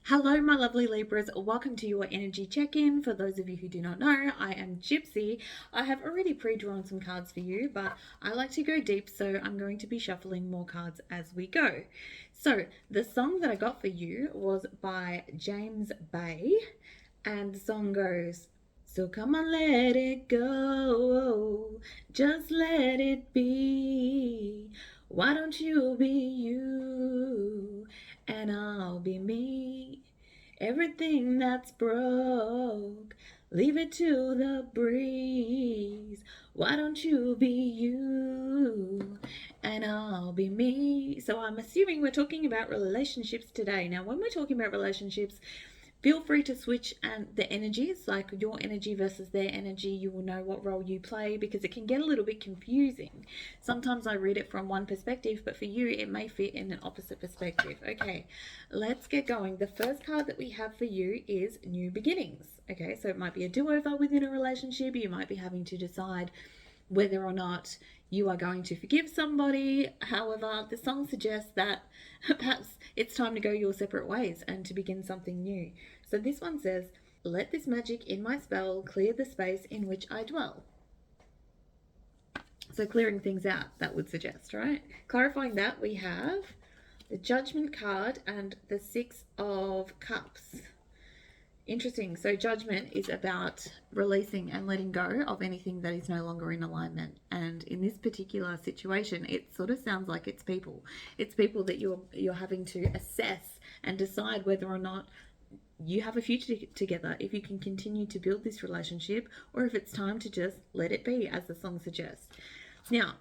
Hello, my lovely Libras. Welcome to your energy check-in. For those of you who do not know, I am Gypsy. I have already pre-drawn some cards for you, but I like to go deep, so I'm going to be shuffling more cards as we go. So, the song that I got for you was by James Bay, and the song goes, so come on, let it go, just let it be. Why don't you be you, and I'll be me. Everything that's broke, leave it to the breeze. Why don't you be you, and I'll be me. So I'm assuming we're talking about relationships today. Now, when we're talking about relationships, feel free to switch the energies, like your energy versus their energy. You will know what role you play because it can get a little bit confusing. Sometimes I read it from one perspective, but for you it may fit in an opposite perspective. Okay, let's get going. The first card that we have for you is New Beginnings. Okay, so it might be a do-over within a relationship. You might be having to decide whether or not you are going to forgive somebody. However, the song suggests that perhaps it's time to go your separate ways and to begin something new. So this one says, let this magic in my spell clear the space in which I dwell. So clearing things out, that would suggest, right? Clarifying that, we have the Judgment card and the Six of Cups. Interesting. So judgment is about releasing and letting go of anything that is no longer in alignment. And in this particular situation, it sort of sounds like it's people. It's people that you're having to assess and decide whether or not you have a future together, if you can continue to build this relationship, or if it's time to just let it be, as the song suggests. Now,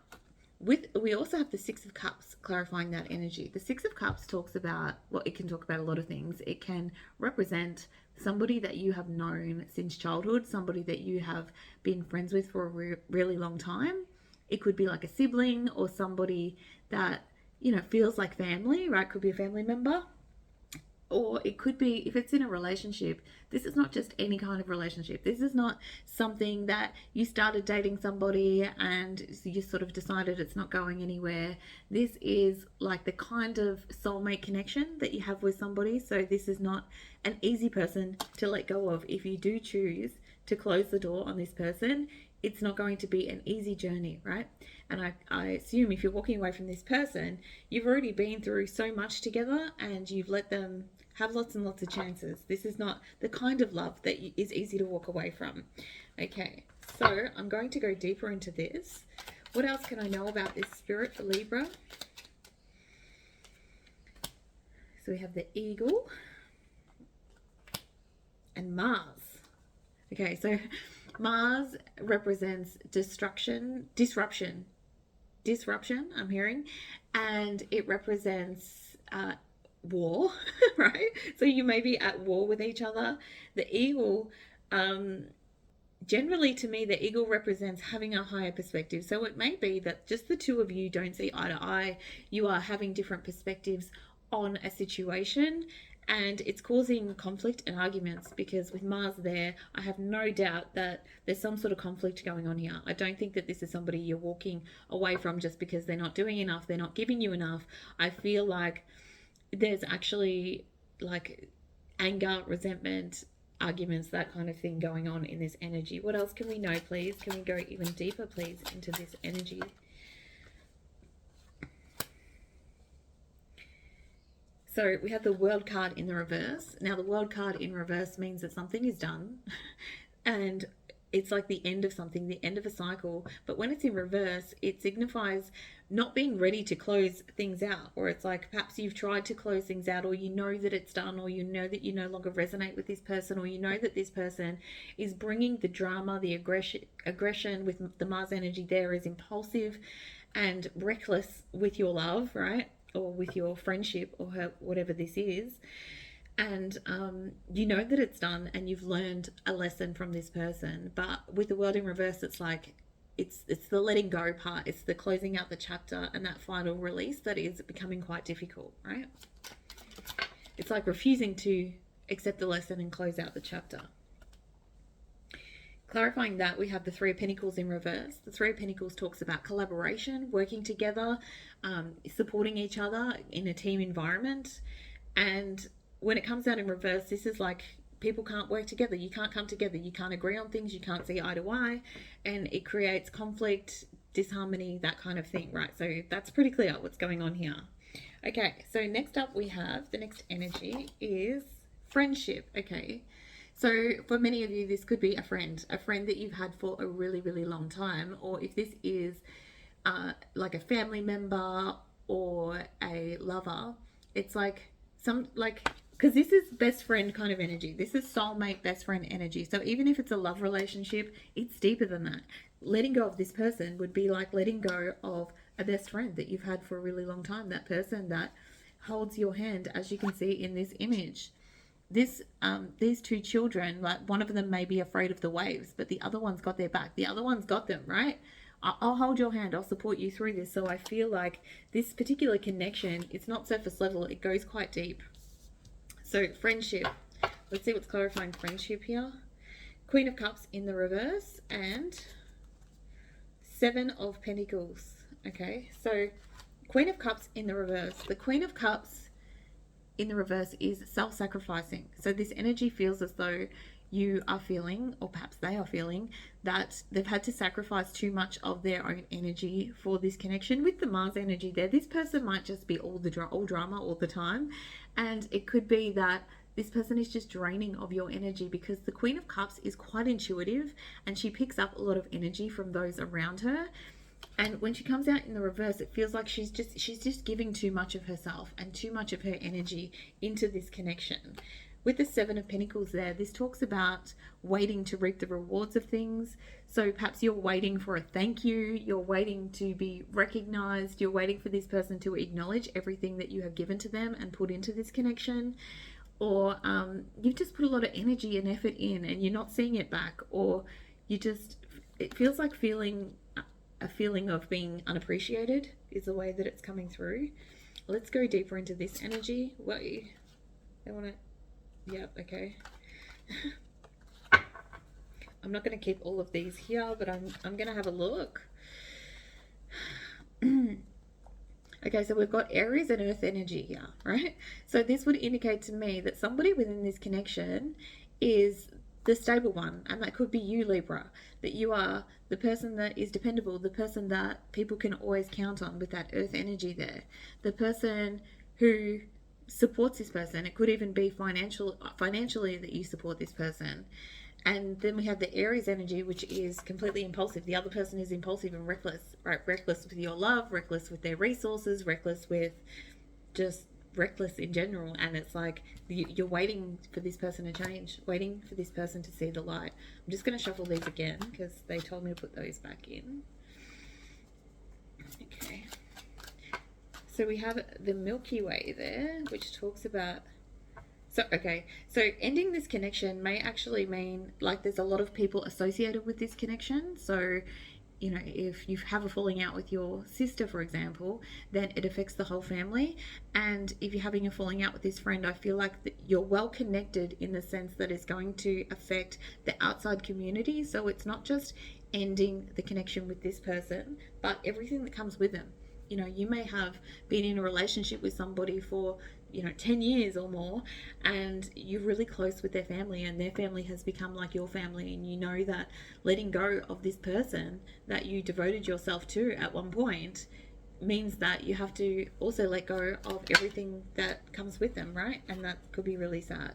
we also have the Six of Cups, clarifying that energy. The Six of Cups talks about, well, it can talk about a lot of things. It can represent somebody that you have known since childhood, somebody that you have been friends with for a really long time. It could be like a sibling or somebody that, feels like family, right? Could be a family member. Or it could be, if it's in a relationship, this is not just any kind of relationship. This is not something that you started dating somebody and you sort of decided it's not going anywhere. This is like the kind of soulmate connection that you have with somebody. So this is not an easy person to let go of. If you do choose to close the door on this person, it's not going to be an easy journey, right? And I assume if you're walking away from this person, you've already been through so much together and you've let them have lots and lots of chances. This is not the kind of love that is easy to walk away from. Okay, so I'm going to go deeper into this. What else can I know about this spirit for Libra? So we have the Eagle and Mars. Okay, so Mars represents disruption, I'm hearing, and it represents war, right? So you may be at war with each other. The eagle, generally to me, the eagle represents having a higher perspective. So it may be that just the two of you don't see eye to eye. You are having different perspectives on a situation, and it's causing conflict and arguments, because with Mars there, I have no doubt that there's some sort of conflict going on here. I don't think that this is somebody you're walking away from just because they're not doing enough, they're not giving you enough. I feel like there's actually like anger, resentment, arguments, that kind of thing going on in this energy. What else can we know, please? Can we go even deeper, please, into this energy? So we have the World card in the reverse. Now the World card in reverse means that something is done and it's like the end of something, the end of a cycle. But when it's in reverse, it signifies not being ready to close things out. Or it's like perhaps you've tried to close things out, or you know that it's done, or you know that you no longer resonate with this person, or you know that this person is bringing the drama, the aggression with the Mars energy there is impulsive and reckless with your love, right? Or with your friendship, or whatever this is. And you know that it's done and you've learned a lesson from this person. But with the world in reverse, it's like it's the letting go part, it's the closing out the chapter and that final release that is becoming quite difficult, right? It's like refusing to accept the lesson and close out the chapter. Clarifying that, we have the Three of Pentacles in reverse. The Three of Pentacles talks about collaboration, working together, supporting each other in a team environment. And when it comes out in reverse, this is like people can't work together. You can't come together. You can't agree on things. You can't see eye to eye. And it creates conflict, disharmony, that kind of thing, right? So that's pretty clear what's going on here. Okay, so next up we have the next energy is friendship. Okay, so for many of you, this could be a friend that you've had for a really, really long time, or if this is like a family member or a lover, it's like because this is best friend kind of energy. This is soulmate best friend energy. So even if it's a love relationship, it's deeper than that. Letting go of this person would be like letting go of a best friend that you've had for a really long time. That person that holds your hand, as you can see in this image. These two children, like one of them may be afraid of the waves, but the other one's got their back. The other one's got them, right? I'll hold your hand. I'll support you through this. So I feel like this particular connection, it's not surface level. It goes quite deep. So friendship. Let's see what's clarifying friendship here. Queen of Cups in the reverse and Seven of Pentacles. Okay, so Queen of Cups in the reverse. The Queen of Cups in the reverse is self-sacrificing. So this energy feels as though you are feeling, or perhaps they are feeling, that they've had to sacrifice too much of their own energy for this connection. With the Mars energy there, this person might just be all drama all the time, and it could be that this person is just draining of your energy, because the Queen of Cups is quite intuitive and she picks up a lot of energy from those around her. And when she comes out in the reverse, it feels like she's just giving too much of herself and too much of her energy into this connection. With the Seven of Pentacles there, this talks about waiting to reap the rewards of things. So perhaps you're waiting for a thank you, you're waiting to be recognized, you're waiting for this person to acknowledge everything that you have given to them and put into this connection. Or you've just put a lot of energy and effort in and you're not seeing it back, or it feels like a feeling of being unappreciated is the way that it's coming through. Let's go deeper into this energy. Wait, I want to... Yep, okay. I'm not going to keep all of these here, but I'm going to have a look. Okay, so we've got Aries and Earth energy here, right? So this would indicate to me that somebody within this connection is the stable one, and that could be you, Libra, that you are the person that is dependable, the person that people can always count on with that Earth energy there, the person who supports this person. It could even be financially that you support this person. And then we have the Aries energy, which is completely impulsive. The other person is impulsive and reckless, right? Reckless with your love, reckless with their resources, reckless in general. And it's like you're waiting for this person to change, waiting for this person to see the light. I'm just going to shuffle these again because they told me to put those back in. Okay. So we have the Milky Way there, which talks about... So ending this connection may actually mean like there's a lot of people associated with this connection. So, you know, if you have a falling out with your sister, for example, then it affects the whole family. And if you're having a falling out with this friend, I feel like you're well connected in the sense that it's going to affect the outside community. So it's not just ending the connection with this person, but everything that comes with them. You know, you may have been in a relationship with somebody for, 10 years or more, and you're really close with their family, and their family has become like your family, and you know that letting go of this person that you devoted yourself to at one point means that you have to also let go of everything that comes with them, right? And that could be really sad.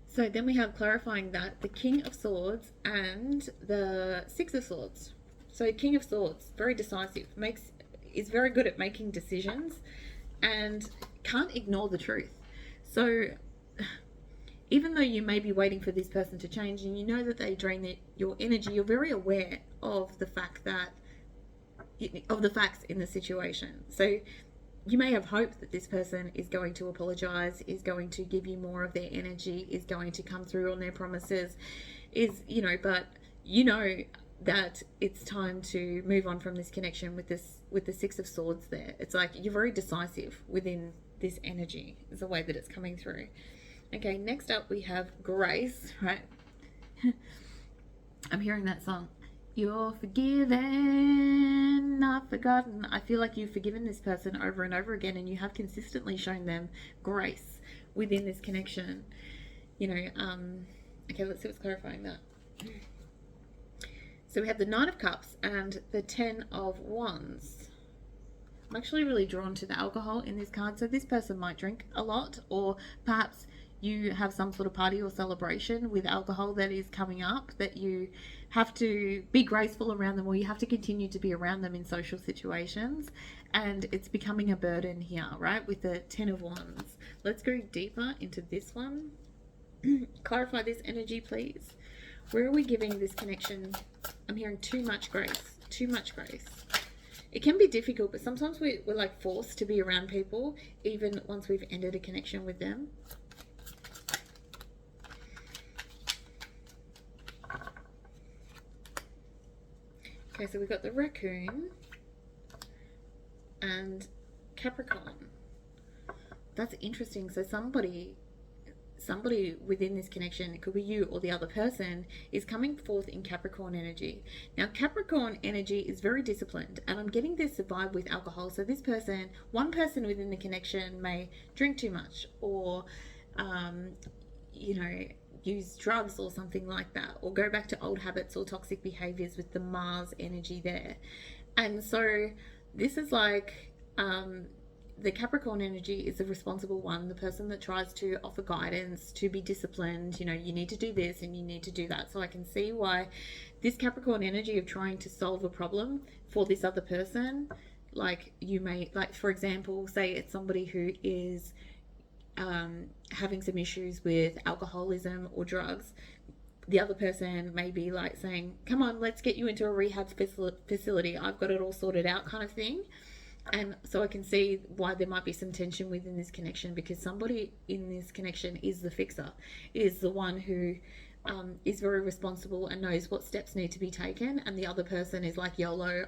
So then we have clarifying that the King of Swords and the Six of Swords. So King of Swords, very decisive, is very good at making decisions and can't ignore the truth. So even though you may be waiting for this person to change and you know that they drain your energy, you're very aware of the facts in the situation. So you may have hope that this person is going to apologize, is going to give you more of their energy, is going to come through on their promises, but that it's time to move on from this connection with the Six of Swords there. It's like you're very decisive within this energy is the way that it's coming through. Okay, next up we have Grace, right? I'm hearing that song. You're forgiven, not forgotten. I feel like you've forgiven this person over and over again, and you have consistently shown them grace. within this connection. You know, okay, let's see what's clarifying that. So we have the Nine of Cups and the Ten of Wands. I'm actually really drawn to the alcohol in this card. So this person might drink a lot, or perhaps you have some sort of party or celebration with alcohol that is coming up that you have to be graceful around them, or you have to continue to be around them in social situations, and it's becoming a burden here, right, with the Ten of Wands. Let's go deeper into this one. Clarify this energy, please. Where are we giving this connection? I'm hearing too much grace. Too much grace. It can be difficult, but sometimes we're like forced to be around people even once we've ended a connection with them. Okay, so we've got the Raccoon and Capricorn. That's interesting. So somebody within this connection, it could be you or the other person, is coming forth in Capricorn energy. Now, Capricorn energy is very disciplined, and I'm getting this vibe with alcohol. So this person, one person within the connection may drink too much, or you know, use drugs or something like that, or go back to old habits or toxic behaviors with the Mars energy there. And so this is like the Capricorn energy is the responsible one, the person that tries to offer guidance, to be disciplined, you know, you need to do this and you need to do that. So I can see why this Capricorn energy of trying to solve a problem for this other person, like you may, like for example, say it's somebody who is having some issues with alcoholism or drugs. The other person may be like saying, come on, let's get you into a rehab facility, I've got it all sorted out, kind of thing. And so I can see why there might be some tension within this connection, because somebody in this connection is the fixer, is the one who is very responsible and knows what steps need to be taken, and the other person is like, YOLO,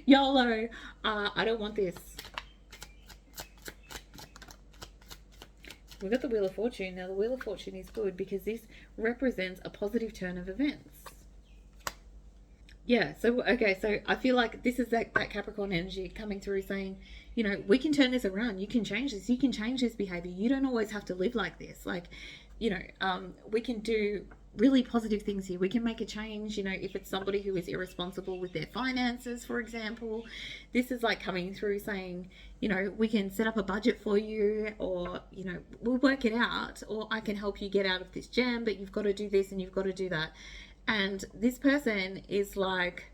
YOLO, I don't want this. We've got the Wheel of Fortune. Now the Wheel of Fortune is good because this represents a positive turn of events. Yeah, so okay, so I feel like this is that Capricorn energy coming through saying, you know, we can turn this around, you can change this, you can change this behavior, you don't always have to live like this. Like, you know, we can do really positive things here. We can make a change, you know, if it's somebody who is irresponsible with their finances, for example. This is like coming through saying, you know, we can set up a budget for you, or, you know, we'll work it out, or I can help you get out of this jam, but you've got to do this and you've got to do that. And this person is like,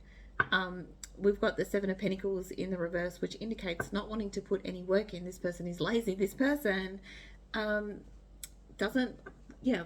we've got the Seven of Pentacles in the reverse, which indicates not wanting to put any work in. This person is lazy. This person doesn't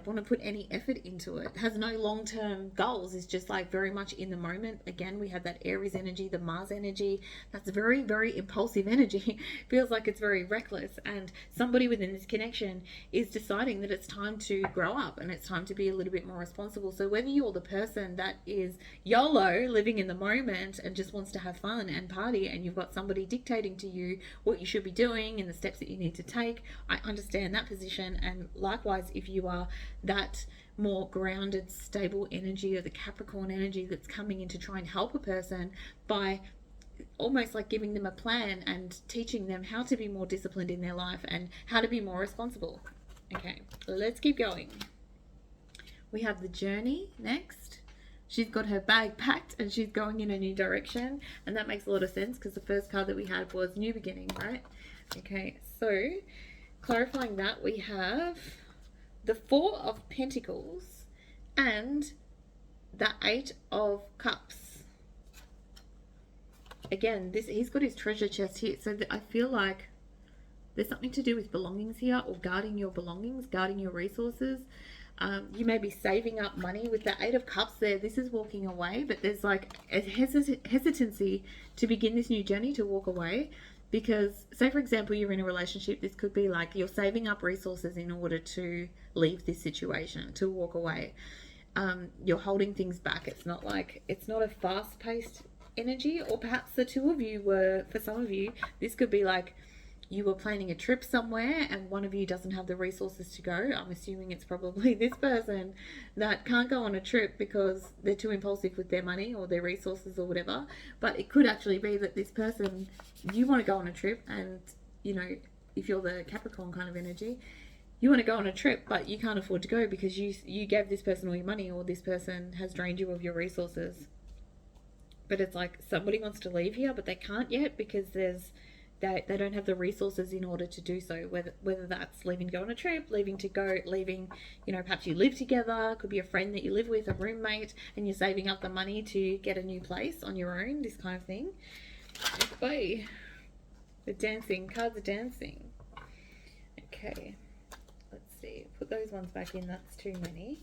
want to put any effort into it, has no long-term goals, is just like very much in the moment. Again, we have that Aries energy, the Mars energy, that's very, very impulsive energy. Feels like it's very reckless, and somebody within this connection is deciding that it's time to grow up and it's time to be a little bit more responsible. So whether you're the person that is YOLO, living in the moment and just wants to have fun and party, and you've got somebody dictating to you what you should be doing and the steps that you need to take, I understand that position. And likewise, if you are that more grounded, stable energy, or the Capricorn energy that's coming in to try and help a person by almost like giving them a plan and teaching them how to be more disciplined in their life and how to be more responsible. Okay, let's keep going. We have the Journey next. She's got her bag packed and she's going in a new direction, and that makes a lot of sense because the first card that we had was New Beginning, right? Okay, so clarifying that, we have the Four of Pentacles and the Eight of Cups. Again, he's got his treasure chest here, so I feel like there's something to do with belongings here, or guarding your belongings, guarding your resources. You may be saving up money with the Eight of Cups there. This is walking away, but there's like a hesitancy to begin this new journey, to walk away. Because, say for example, you're in a relationship, this could be like you're saving up resources in order to leave this situation, to walk away. You're holding things back. It's not a fast-paced energy, or perhaps the two of you were, for some of you, this could be like you were planning a trip somewhere and one of you doesn't have the resources to go. I'm assuming it's probably this person that can't go on a trip because they're too impulsive with their money or their resources or whatever. But it could actually be that this person, you want to go on a trip, and, you know, if you're the Capricorn kind of energy, you want to go on a trip, but you can't afford to go because you gave this person all your money, or this person has drained you of your resources. But it's like somebody wants to leave here, but they can't yet because they don't have the resources in order to do so. Whether that's leaving to go on a trip, leaving, perhaps you live together, could be a friend that you live with, a roommate, and you're saving up the money to get a new place on your own, this kind of thing. Okay. The dancing, cards are dancing. Okay. Let's see. Put those ones back in, that's too many.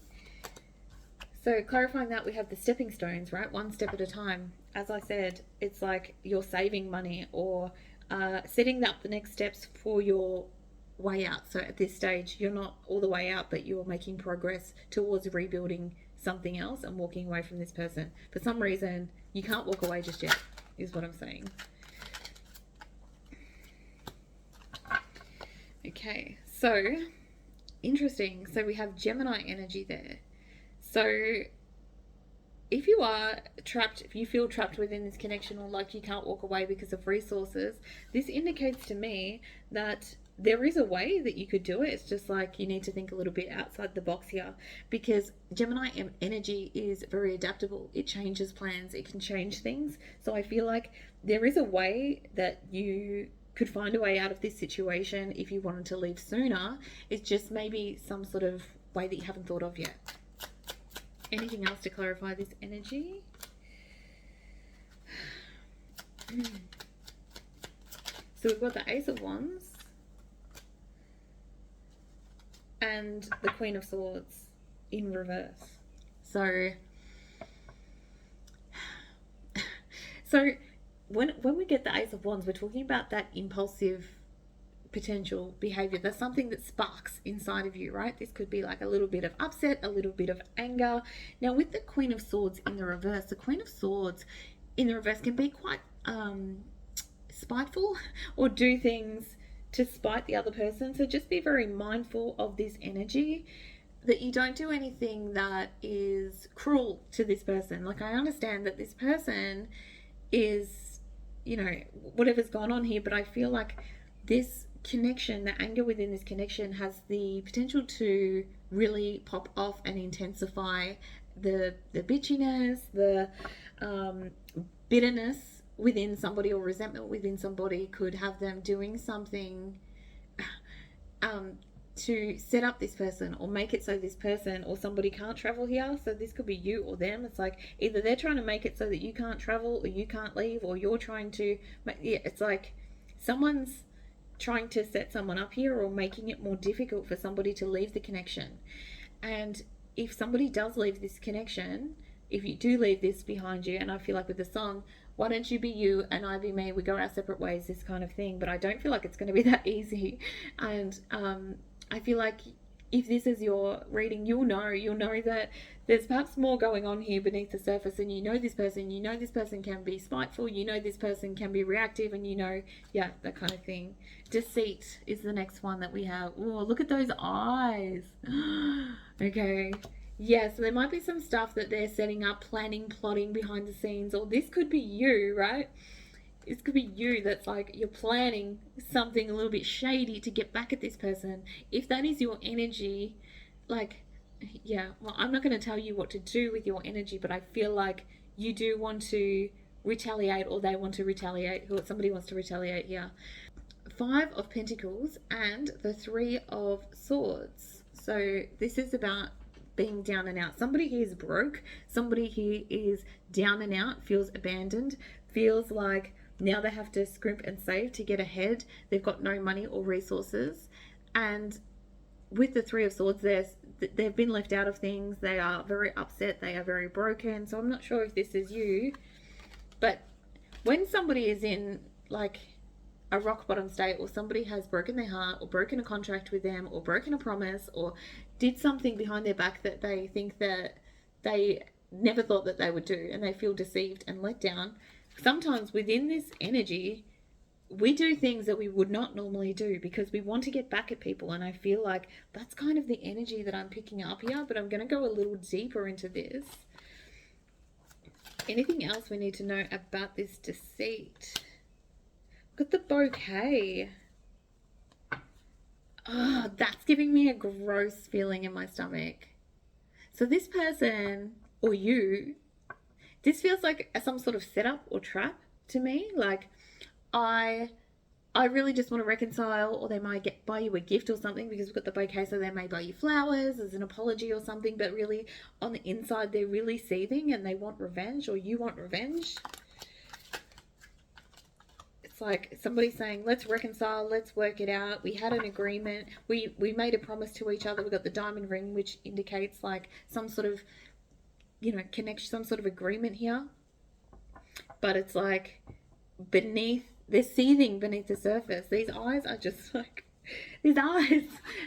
So clarifying that, we have the stepping stones, right? One step at a time. As I said, it's like you're saving money or setting up the next steps for your way out. So at this stage, you're not all the way out, but you're making progress towards rebuilding something else and walking away from this person. For some reason, you can't walk away just yet, is what I'm saying. Okay, so interesting. So we have Gemini energy there. So if you are trapped, if you feel trapped within this connection or like you can't walk away because of resources, this indicates to me that there is a way that you could do it. It's just like you need to think a little bit outside the box here, because Gemini energy is very adaptable. It changes plans, it can change things. So I feel like there is a way that you could find a way out of this situation if you wanted to leave sooner. It's just maybe some sort of way that you haven't thought of yet. Anything else to clarify this energy? So we've got the Ace of Wands and the Queen of Swords in reverse. So when we get the Ace of Wands, we're talking about that impulsive potential behavior. There's something that sparks inside of you, right? This could be like a little bit of upset, a little bit of anger. Now with the Queen of Swords in the reverse, the Queen of Swords in the reverse can be quite spiteful or do things to spite the other person. So just be very mindful of this energy, that you don't do anything that is cruel to this person. Like, I understand that this person is, whatever's gone on here, but I feel like this connection, the anger within this connection has the potential to really pop off and intensify the bitchiness, the bitterness within somebody, or resentment within somebody could have them doing something to set up this person or make it so this person or somebody can't travel here. So this could be you or them. It's like either they're trying to make it so that you can't travel or you can't leave, or you're trying to it's like someone's trying to set someone up here or making it more difficult for somebody to leave the connection. And if somebody does leave this connection, if you do leave this behind you, and I feel like with the song, why don't you be you and I be me, we go our separate ways, this kind of thing. But I don't feel like it's going to be that easy. And I feel like if this is your reading, you'll know that there's perhaps more going on here beneath the surface, and this person can be spiteful, this person can be reactive, and that kind of thing. Deceit is the next one that we have. Oh, look at those eyes. Okay. Yeah, so there might be some stuff that they're setting up, planning, plotting behind the scenes, or this could be you, right? This could be you that's like you're planning something a little bit shady to get back at this person. If that is your energy, I'm not going to tell you what to do with your energy, but I feel like you do want to retaliate, or they want to retaliate, somebody wants to retaliate here. 5 of Pentacles and the 3 of Swords. So this is about being down and out. Somebody here is broke. Somebody here is down and out, feels abandoned, feels like now they have to scrimp and save to get ahead. They've got no money or resources. And with the 3 of Swords, they've been left out of things. They are very upset. They are very broken. So I'm not sure if this is you. But when somebody is in like a rock bottom state, or somebody has broken their heart, or broken a contract with them, or broken a promise, or did something behind their back that they think that they never thought that they would do, and they feel deceived and let down, sometimes within this energy we do things that we would not normally do because we want to get back at people. And I feel like that's kind of the energy that I'm picking up here, but I'm going to go a little deeper into this. Anything else we need to know about this deceit? Look at the bouquet. Oh, that's giving me a gross feeling in my stomach. So this person or you, this feels like some sort of setup or trap to me. Like I I really just want to reconcile, or they might buy you a gift or something because we've got the bouquet, so they may buy you flowers as an apology or something, but really on the inside they're really seething and they want revenge, or you want revenge. It's like somebody saying, let's reconcile, let's work it out. We had an agreement. We made a promise to each other. We got the diamond ring, which indicates like some sort of, connection, some sort of agreement here. But it's like they're seething beneath the surface. These eyes are just like, these eyes,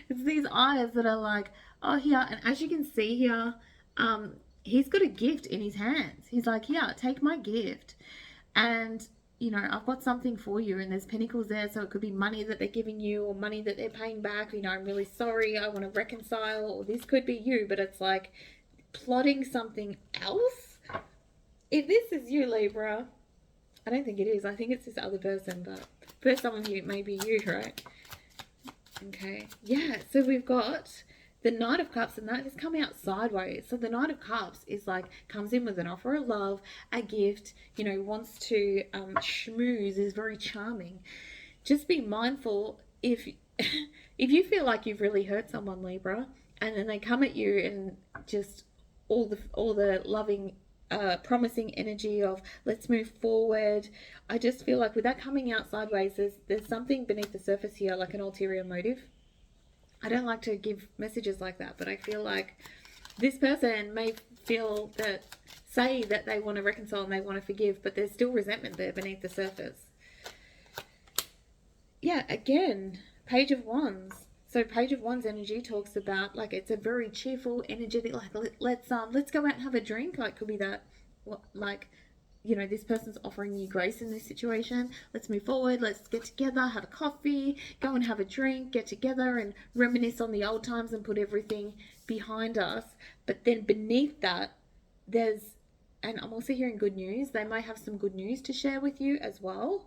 it's these eyes that are like, oh, here. And as you can see here, he's got a gift in his hands. He's like, yeah, take my gift. And I've got something for you, and there's pentacles there, so it could be money that they're giving you or money that they're paying back. I'm really sorry, I want to reconcile, or this could be you, but it's like plotting something else. If this is you, Libra, I don't think it is. I think it's this other person, but for some of you, it may be you, right? Okay, yeah, so we've got the Knight of Cups, and that has come out sideways. So the Knight of Cups is like, comes in with an offer of love, a gift, wants to schmooze, is very charming. Just be mindful if if you feel like you've really hurt someone, Libra, and then they come at you and just all the loving promising energy of let's move forward. I just feel like with that coming out sideways, there's something beneath the surface here, like an ulterior motive. I don't like to give messages like that, but I feel like this person may say that they want to reconcile and they want to forgive, but there's still resentment there beneath the surface. Yeah, again, Page of Wands. So Page of Wands energy talks about like it's a very cheerful, energetic, like let's go out and have a drink. Like could be that, like, this person's offering you grace in this situation. Let's move forward. Let's get together, have a coffee, go and have a drink, get together and reminisce on the old times and put everything behind us. But then beneath that, and I'm also hearing good news. They may have some good news to share with you as well.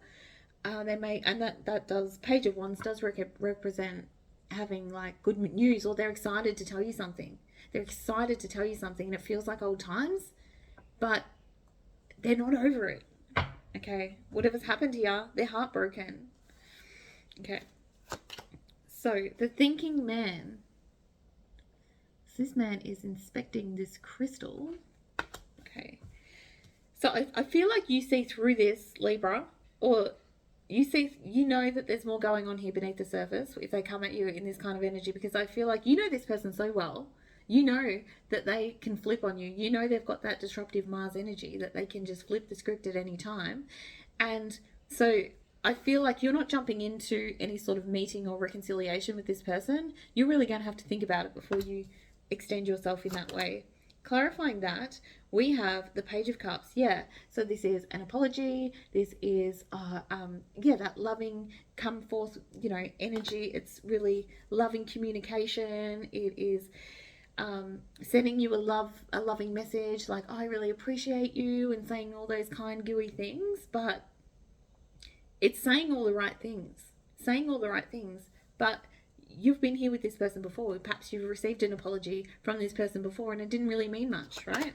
They may, and that does, Page of Wands does represent having like good news, or they're excited to tell you something. They're excited to tell you something, and it feels like old times, but they're not over it. Okay, whatever's happened here, they're heartbroken. Okay, so the thinking man. So this man is inspecting this crystal. Okay, so I feel like you see through this, Libra, or you know that there's more going on here beneath the surface if they come at you in this kind of energy, because I feel like you know this person so well. You know that they can flip on you. You know they've got that disruptive Mars energy, that they can just flip the script at any time. And so I feel like you're not jumping into any sort of meeting or reconciliation with this person. You're really going to have to think about it before you extend yourself in that way. Clarifying that, we have the Page of Cups. Yeah, so this is an apology. This is that loving come forth, energy. It's really loving communication. It is sending you a loving message, like, oh, I really appreciate you, and saying all those kind, gooey things. But it's saying all the right things, but you've been here with this person before. Perhaps you've received an apology from this person before and it didn't really mean much, right?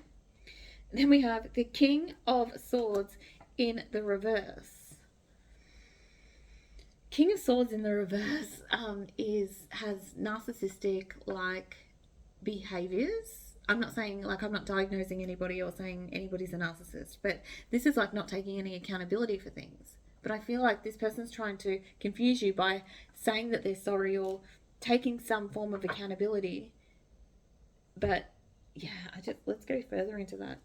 Then we have the King of Swords in the reverse. King of Swords in the reverse has narcissistic like behaviors. I'm not saying, like, I'm not diagnosing anybody or saying anybody's a narcissist, but this is like not taking any accountability for things. But I feel like this person's trying to confuse you by saying that they're sorry or taking some form of accountability. But yeah, let's go further into that.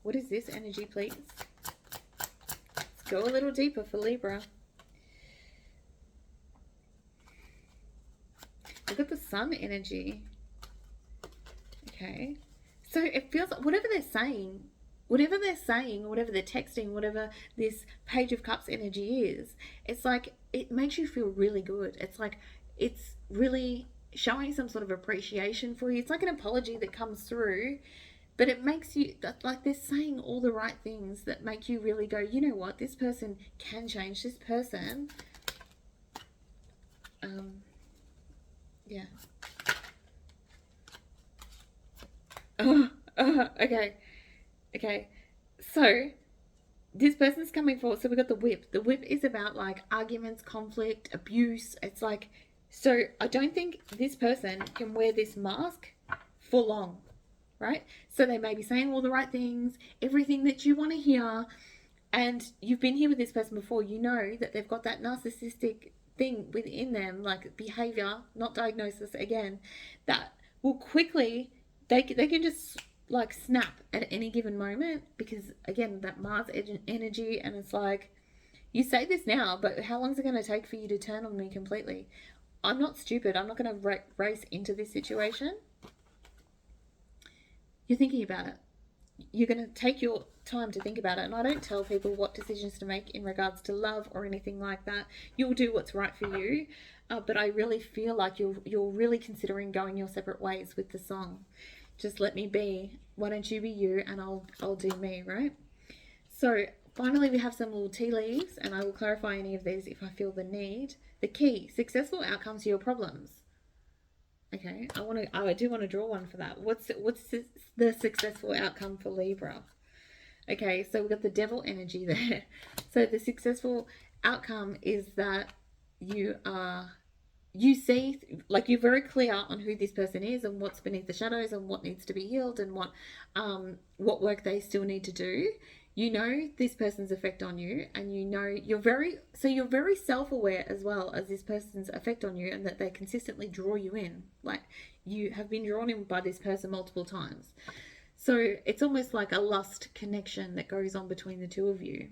What is this energy, please? Let's go a little deeper for Libra. Look at the Sun energy. Okay. So it feels like whatever they're saying, whatever they're texting, whatever this Page of Cups energy is, it's like it makes you feel really good. It's like it's really showing some sort of appreciation for you. It's like an apology that comes through, but it makes you, like, they're saying all the right things that make you really go, you know what, this person can change. This person Yeah. Okay. Okay. So this person's coming forward. So we got the whip. The whip is about like arguments, conflict, abuse. It's like, so I don't think this person can wear this mask for long, right? So they may be saying all the right things, everything that you want to hear, and you've been here with this person before. You know that they've got that narcissistic thing within them, like behavior, not diagnosis again, that will quickly, they can just like snap at any given moment, because again, that Mars energy, and it's like, you say this now, but how long is it going to take for you to turn on me completely? I'm not stupid. I'm not going to race into this situation. You're thinking about it. You're going to take your time to think about it. And I don't tell people what decisions to make in regards to love or anything like that. You'll do what's right for you. But I really feel like you're really considering going your separate ways with the song. Just let me be. Why don't you be you, and I'll do me, right? So finally, we have some little tea leaves, and I will clarify any of these if I feel the need. The key: successful outcomes to your problems. Okay, I do want to draw one for that. What's the successful outcome for Libra? Okay, so we've got the devil energy there. So the successful outcome is that you see, like, you're very clear on who this person is and what's beneath the shadows and what needs to be healed, and what work they still need to do. You know this person's effect on you, and you know you're very self-aware as well as this person's effect on you, and that they consistently draw you in. Like, you have been drawn in by this person multiple times. So it's almost like a lust connection that goes on between the two of you.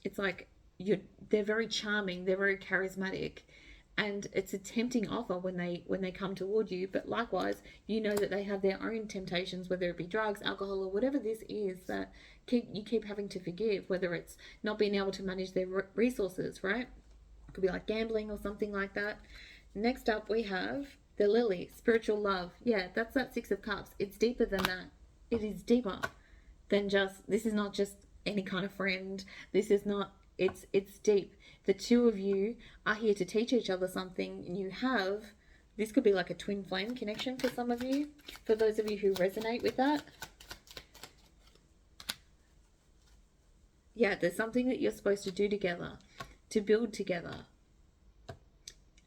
It's like they're very charming, they're very charismatic, and it's a tempting offer when they come toward you. But likewise, you know that they have their own temptations, whether it be drugs, alcohol, or whatever this is that you keep having to forgive, whether it's not being able to manage their resources, right? It could be like gambling or something like that. Next up, we have the lily, spiritual love. Yeah, that's that Six of Cups. It's deeper than that. It is deeper than just, this is not just any kind of friend. This is not, it's deep. The two of you are here to teach each other something, and you have, this could be like a twin flame connection for some of you, for those of you who resonate with that. Yeah, there's something that you're supposed to do together, to build together,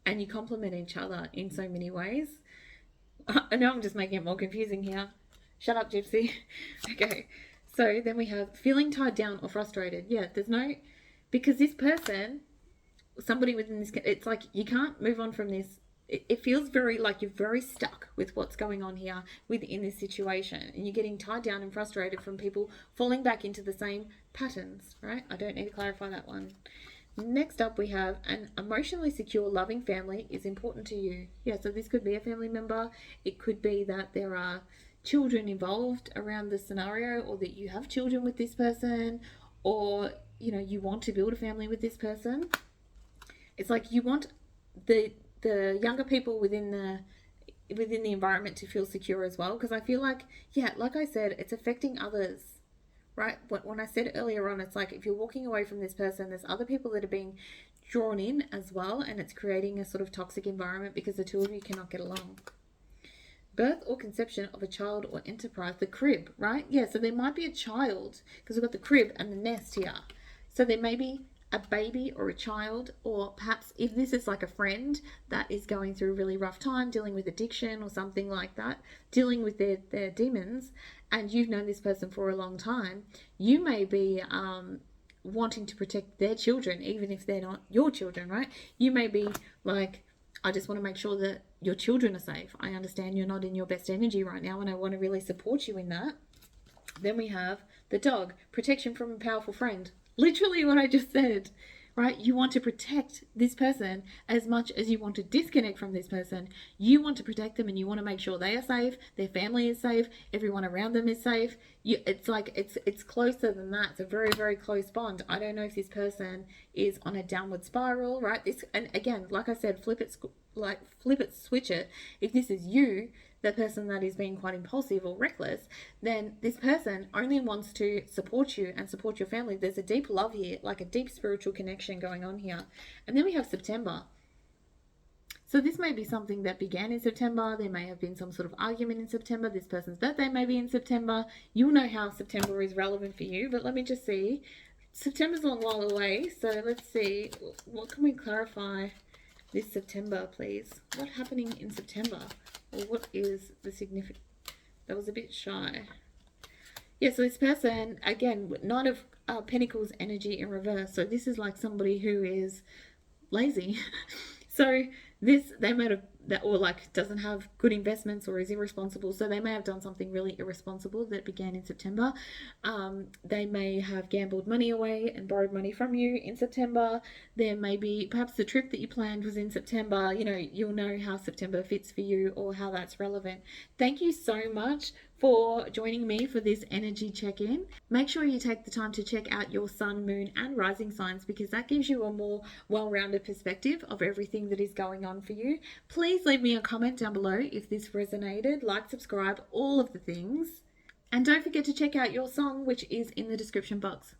and you complement each other in so many ways. I know I'm just making it more confusing here. Shut up, Gypsy. Okay, so then we have feeling tied down or frustrated. Yeah, there's no, because this person, somebody within this, it's like you can't move on from this. It feels very like you're very stuck with what's going on here within this situation, and you're getting tied down and frustrated from people falling back into the same patterns, right? I don't need to clarify that one. Next up, we have an emotionally secure, loving family is important to you. Yeah, so this could be a family member. It could be that there are children involved around the scenario, or that you have children with this person, or you want to build a family with this person. It's like you want the younger people within the environment to feel secure as well, because I feel like, yeah, like I said, it's affecting others, right? When I said earlier on, it's like if you're walking away from this person, there's other people that are being drawn in as well, and it's creating a sort of toxic environment because the two of you cannot get along. Birth or conception of a child or enterprise, the crib, right? Yeah, so there might be a child, because we've got the crib and the nest here. So there may be a baby or a child, or perhaps if this is like a friend that is going through a really rough time, dealing with addiction or something like that, dealing with their demons, and you've known this person for a long time, you may be wanting to protect their children, even if they're not your children, right? You may be like, I just want to make sure that your children are safe. I understand you're not in your best energy right now, and I want to really support you in that. Then we have the dog, protection from a powerful friend. Literally what I just said, right? You want to protect this person as much as you want to disconnect from this person. You want to protect them, and you want to make sure they are safe, their family is safe, everyone around them is safe. It's like it's closer than that. It's a very, very close bond. I don't know if this person is on a downward spiral, right? And again, like I said, flip it, switch it. If this is you, the person that is being quite impulsive or reckless, then this person only wants to support you and support your family. There's a deep love here, like a deep spiritual connection going on here. And then we have September. So this may be something that began in September. There may have been some sort of argument in September. This person's birthday may be in September. You'll know how September is relevant for you, but let me just see. September's a long while away, so let's see. What can we clarify this September, please? What's happening in September? Or what is the significant? That was a bit shy. Yeah, so this person, again, Knight of Pentacles energy in reverse. So this is like somebody who is lazy. So this, they might have, that, or like doesn't have good investments or is irresponsible. So they may have done something really irresponsible that began in September. They may have gambled money away and borrowed money from you in September. There may be perhaps the trip that you planned was in September. You know, you'll know how September fits for you or how that's relevant. Thank you so much for joining me for this energy check-in. Make sure you take the time to check out your sun, moon and rising signs, because that gives you a more well-rounded perspective of everything that is going on for you. Please leave me a comment down below if this resonated. Like, subscribe, all of the things. And don't forget to check out your song, which is in the description box.